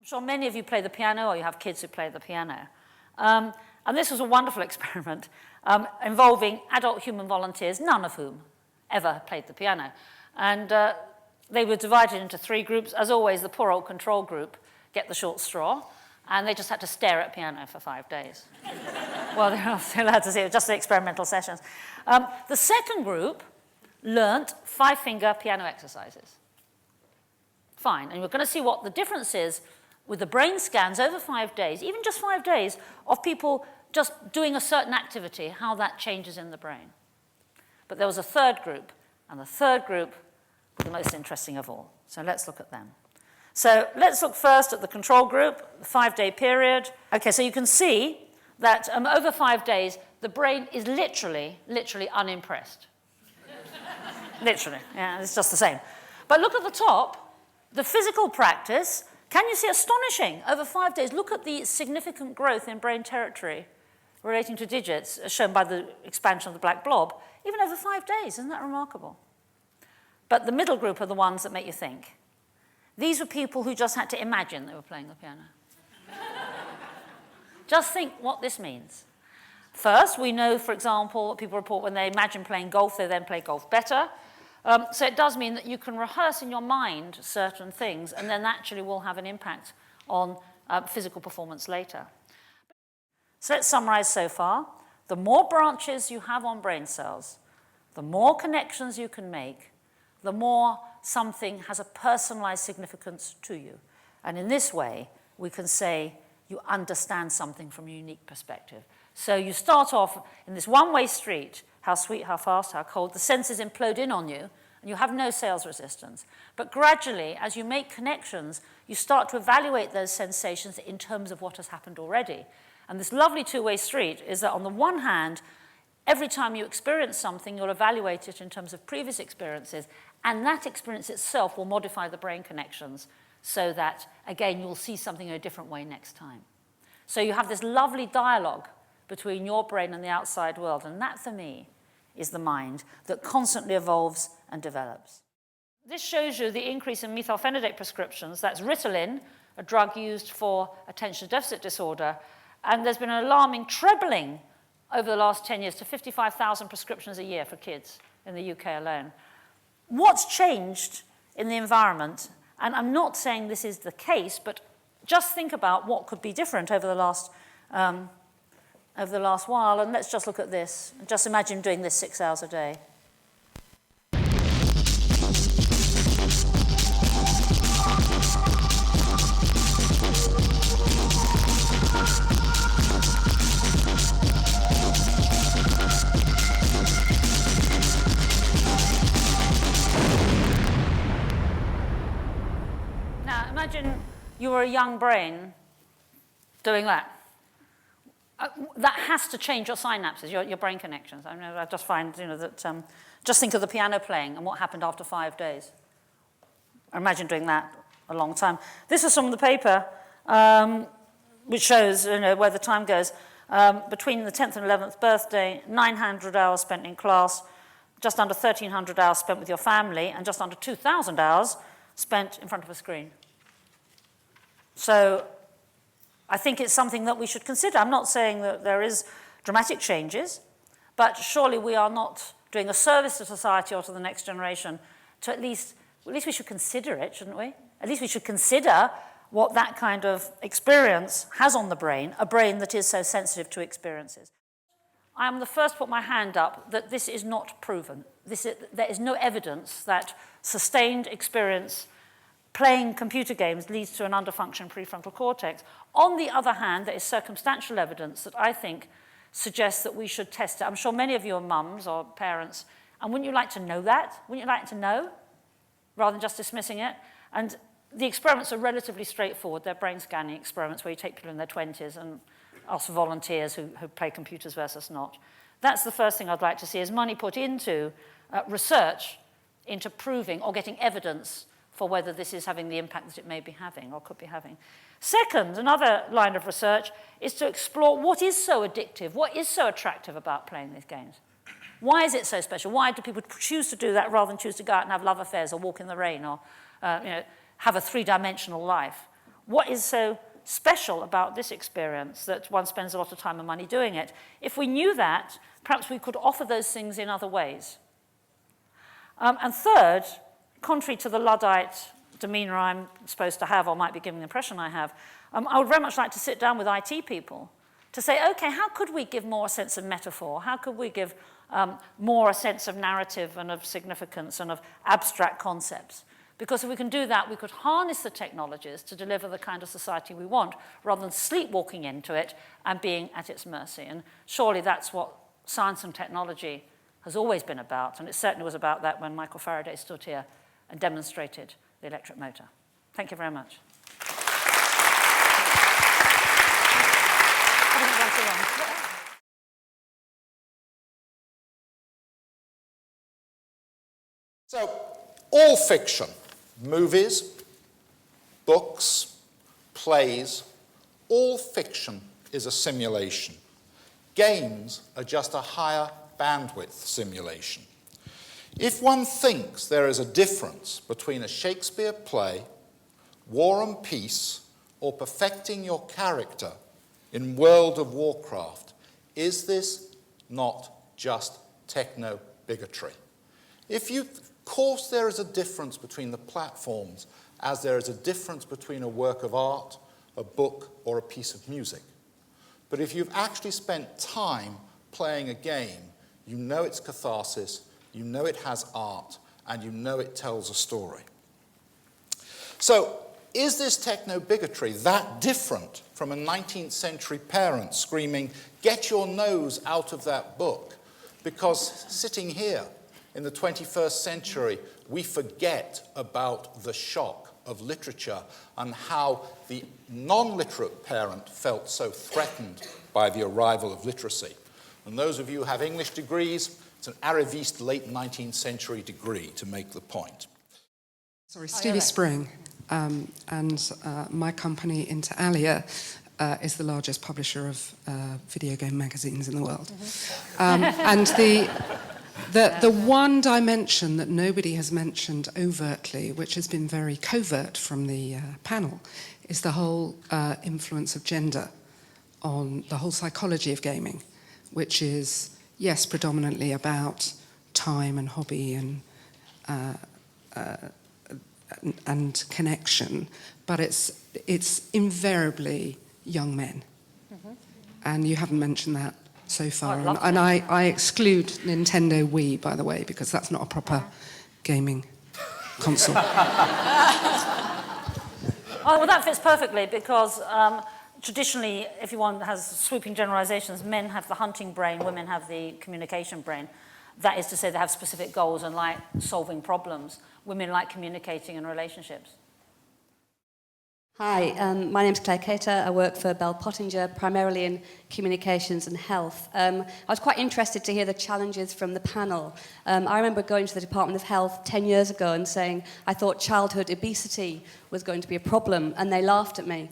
sure many of you play the piano or you have kids who play the piano. And this was a wonderful experiment involving adult human volunteers, none of whom ever played the piano. And they were divided into 3 groups. As always, the poor old control group get the short straw, and they just had to stare at piano for 5 days. Well, they're not allowed to see it, just the experimental sessions. The second group learnt 5-finger piano exercises. Fine, and we're going to see what the difference is with the brain scans over 5 days, even just 5 days, of people just doing a certain activity, how that changes in the brain. But there was a third group, and the third group was the most interesting of all. So let's look at them. So let's look first at the control group, the 5-day period. Okay, so you can see that over 5 days, the brain is literally unimpressed. Literally, yeah, it's just the same. But look at the top. The physical practice, can you see, astonishing? Over 5 days, look at the significant growth in brain territory relating to digits, as shown by the expansion of the black blob, even over 5 days. Isn't that remarkable? But the middle group are the ones that make you think. These were people who just had to imagine they were playing the piano. Just think what this means. First, we know, for example, people report when they imagine playing golf, they then play golf better. So it does mean that you can rehearse in your mind certain things, and then actually will have an impact on physical performance later. So let's summarize so far. The more branches you have on brain cells, the more connections you can make, the more something has a personalized significance to you. And in this way, we can say you understand something from a unique perspective. So you start off in this one-way street, how sweet, how fast, how cold, the senses implode in on you, and you have no sales resistance. But gradually, as you make connections, you start to evaluate those sensations in terms of what has happened already. And this lovely two-way street is that on the one hand, every time you experience something, you'll evaluate it in terms of previous experiences, and that experience itself will modify the brain connections so that, again, you'll see something in a different way next time. So you have this lovely dialogue between your brain and the outside world, and that, for me, is the mind that constantly evolves and develops. This shows you the increase in methylphenidate prescriptions. That's Ritalin, a drug used for attention deficit disorder, and there's been an alarming trebling over the last 10 years to 55,000 prescriptions a year for kids in the UK alone. What's changed in the environment? And I'm not saying this is the case, but just think about what could be different over the last while, and let's just look at this. Just imagine doing this 6 hours a day. Now, imagine you were a young brain doing that. That has to change your synapses, your brain connections. I mean, I just find, that just think of the piano playing and what happened after 5 days. Imagine doing that a long time. This is from the paper, which shows, where the time goes. Between the 10th and 11th birthday, 900 hours spent in class, just under 1,300 hours spent with your family, and just under 2,000 hours spent in front of a screen. So I think it's something that we should consider. I'm not saying that there is dramatic changes, but surely we are not doing a service to society or to the next generation to at least we should consider it, shouldn't we? At least we should consider what that kind of experience has on the brain, a brain that is so sensitive to experiences. I am the first to put my hand up that this is not proven. There is no evidence that sustained experience playing computer games leads to an underfunctioned prefrontal cortex. On the other hand, there is circumstantial evidence that I think suggests that we should test it. I'm sure many of you are mums or parents, and wouldn't you like to know that? Wouldn't you like to know, rather than just dismissing it? And the experiments are relatively straightforward. They're brain scanning experiments where you take people in their 20s and ask for volunteers who play computers versus not. That's the first thing I'd like to see, is money put into research into proving or getting evidence for whether this is having the impact that it may be having or could be having. Second, another line of research is to explore what is so addictive, what is so attractive about playing these games. Why is it so special? Why do people choose to do that rather than choose to go out and have love affairs or walk in the rain or have a three-dimensional life? what is so special about this experience that one spends a lot of time and money doing it? If we knew that, perhaps we could offer those things in other ways. And third, contrary to the Luddite demeanor I'm supposed to have, or might be giving the impression I have, I would very much like to sit down with IT people to say, okay, how could we give more a sense of metaphor? How could we give more a sense of narrative and of significance and of abstract concepts? Because if we can do that, we could harness the technologies to deliver the kind of society we want, rather than sleepwalking into it and being at its mercy. And surely that's what science and technology has always been about, and it certainly was about that when Michael Faraday stood here and demonstrated the electric motor. Thank you very much. So, all fiction, movies, books, plays, all fiction is a simulation. Games are just a higher bandwidth simulation. If one thinks there is a difference between a Shakespeare play, War and Peace, or perfecting your character in World of Warcraft, is this not just techno-bigotry? Of course there is a difference between the platforms as there is a difference between a work of art, a book, or a piece of music. But if you've actually spent time playing a game, you know it's catharsis, you know it has art, and you know it tells a story. So, is this techno-bigotry that different from a 19th century parent screaming, "Get your nose out of that book"? Because sitting here in the 21st century, we forget about the shock of literature and how the non-literate parent felt so threatened by the arrival of literacy. And those of you who have English degrees, it's an Arriviste late 19th century degree to make the point. Sorry, Stevie Spring, and my company, Inter Alia, is the largest publisher of video game magazines in the world. And the one dimension that nobody has mentioned overtly, which has been very covert from the panel, is the whole influence of gender on the whole psychology of gaming, which is, yes, predominantly about time and hobby and connection, but it's invariably young men. Mm-hmm. And you haven't mentioned that so far. And I exclude Nintendo Wii, by the way, because that's not a proper gaming console. Oh, well, that fits perfectly because traditionally, if one has swooping generalizations, men have the hunting brain, women have the communication brain. That is to say, they have specific goals and like solving problems. Women like communicating in relationships. Hi, my name's Claire Cater. I work for Bell Pottinger, primarily in communications and health. I was quite interested to hear the challenges from the panel. I remember going to the Department of Health 10 years ago and saying I thought childhood obesity was going to be a problem, and they laughed at me.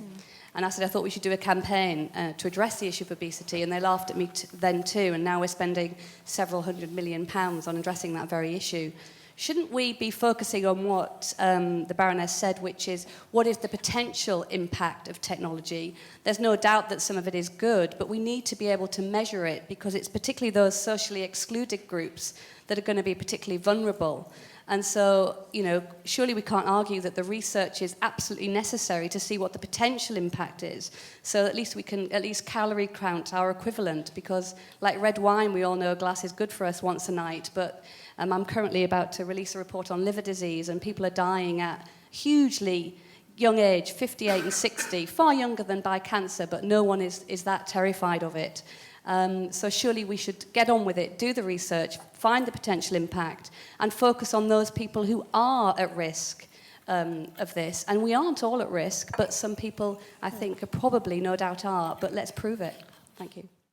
And I said I thought we should do a campaign to address the issue of obesity, and they laughed at me then too, and now we're spending several £100 million on addressing that very issue. Shouldn't we be focusing on what the Baroness said, which is, what is the potential impact of technology? There's no doubt that some of it is good, but we need to be able to measure it, because it's particularly those socially excluded groups that are going to be particularly vulnerable. And so, you know, surely we can't argue that the research is absolutely necessary to see what the potential impact is. So at least we can at least calorie count our equivalent, because like red wine, we all know a glass is good for us once a night, but I'm currently about to release a report on liver disease, and people are dying at hugely young age, 58 and 60, far younger than by cancer, but no one is that terrified of it. So surely we should get on with it, do the research, find the potential impact, and focus on those people who are at risk of this. And we aren't all at risk, but some people, I think, are probably, no doubt are, but let's prove it. Thank you.